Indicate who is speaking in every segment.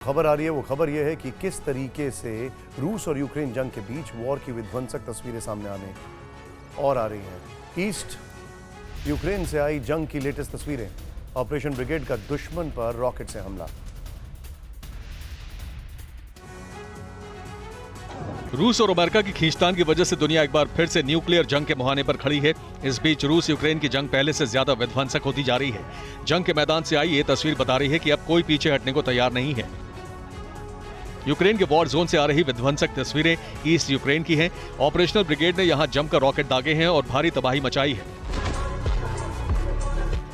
Speaker 1: खबर आ रही है वो खबर यह है कि किस तरीके से रूस और यूक्रेन जंग के बीच वॉर की विध्वंसक तस्वीरें सामने आने और आ रही हैं। ईस्ट यूक्रेन से आई जंग की लेटेस्ट तस्वीरें। ऑपरेशन ब्रिगेड का दुश्मन पर रॉकेट से हमला।
Speaker 2: रूस और अमेरिका की खींचतान की वजह से दुनिया एक बार फिर से न्यूक्लियर जंग के मुहाने पर खड़ी है। इस बीच रूस यूक्रेन की जंग पहले से ज्यादा विध्वंसक होती जा रही है। जंग के मैदान से आई ये तस्वीर बता रही है कि अब कोई पीछे हटने को तैयार नहीं है। यूक्रेन के वॉर जोन से आ रही विध्वंसक तस्वीरें ईस्ट यूक्रेन की हैं। ऑपरेशनल ब्रिगेड ने यहां जमकर रॉकेट दागे हैं और भारी तबाही मचाई है।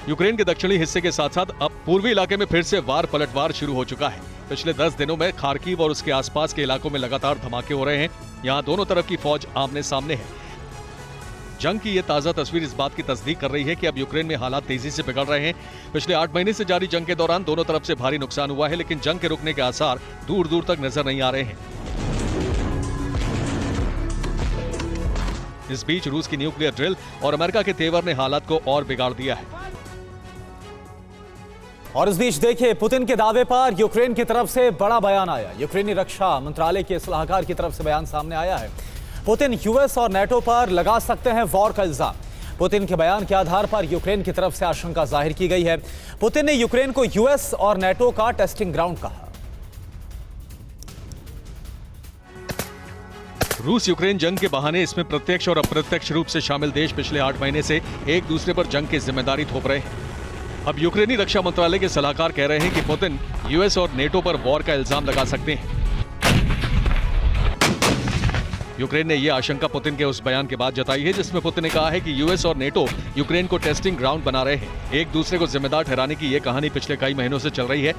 Speaker 2: यूक्रेन के दक्षिणी हिस्से के साथ साथ अब पूर्वी इलाके में फिर से वार पलटवार शुरू हो चुका है। पिछले 10 दिनों में खार्किव और उसके आसपास के इलाकों में लगातार धमाके हो रहे हैं। यहां दोनों तरफ की फौज आमने सामने है। जंग की ये ताजा तस्वीर इस बात की तस्दीक कर रही है कि अब यूक्रेन में हालात तेजी से बिगड़ रहे हैं। पिछले 8 महीने से जारी जंग के दौरान दोनों तरफ से भारी नुकसान हुआ है, लेकिन जंग के रुकने के आसार दूर दूर तक नजर नहीं आ रहे हैं। इस बीच रूस की न्यूक्लियर ड्रिल और अमेरिका के तेवर ने हालात को और बिगाड़ दिया है।
Speaker 3: और इस बीच देखिए, पुतिन के दावे पर यूक्रेन की तरफ से बड़ा बयान आया। यूक्रेनी रक्षा मंत्रालय के सलाहकार की तरफ से बयान सामने आया है। पुतिन यूएस और नेटो पर लगा सकते हैं वॉर का इल्जाम। पुतिन के बयान के आधार पर यूक्रेन की तरफ से आशंका जाहिर की गई है। पुतिन ने यूक्रेन को यूएस और नेटो का टेस्टिंग ग्राउंड कहा।
Speaker 2: रूस यूक्रेन जंग के बहाने इसमें प्रत्यक्ष और अप्रत्यक्ष रूप से शामिल देश पिछले 8 महीने से एक दूसरे पर जंग की जिम्मेदारी थोप रहे हैं। अब यूक्रेनी रक्षा मंत्रालय के सलाहकार कह रहे हैं कि पुतिन यूएस और नेटो पर वॉर का इल्जाम लगा सकते हैं। यूक्रेन ने यह आशंका पुतिन के उस बयान के बाद जताई है, जिसमें पुतिन ने कहा है कि यूएस और नेटो यूक्रेन को टेस्टिंग ग्राउंड बना रहे हैं। एक दूसरे को जिम्मेदार ठहराने की यह कहानी पिछले कई महीनों से चल रही है।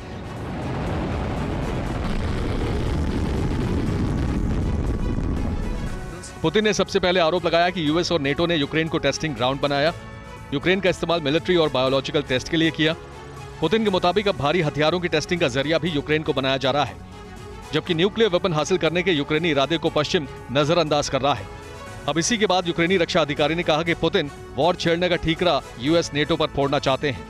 Speaker 2: पुतिन ने सबसे पहले आरोप लगाया कि यूएस और नेटो ने यूक्रेन को टेस्टिंग ग्राउंड बनाया। यूक्रेन का इस्तेमाल मिलिट्री और बायोलॉजिकल टेस्ट के लिए किया। पुतिन के मुताबिक अब भारी हथियारों की टेस्टिंग का जरिया भी यूक्रेन को बनाया जा रहा है, जबकि न्यूक्लियर वेपन हासिल करने के यूक्रेनी इरादे को पश्चिम नजरअंदाज कर रहा है। अब इसी के बाद यूक्रेनी रक्षा अधिकारी ने कहा कि पुतिन वॉर छेड़ने का ठीकरा यूएस नेटो पर फोड़ना चाहते हैं।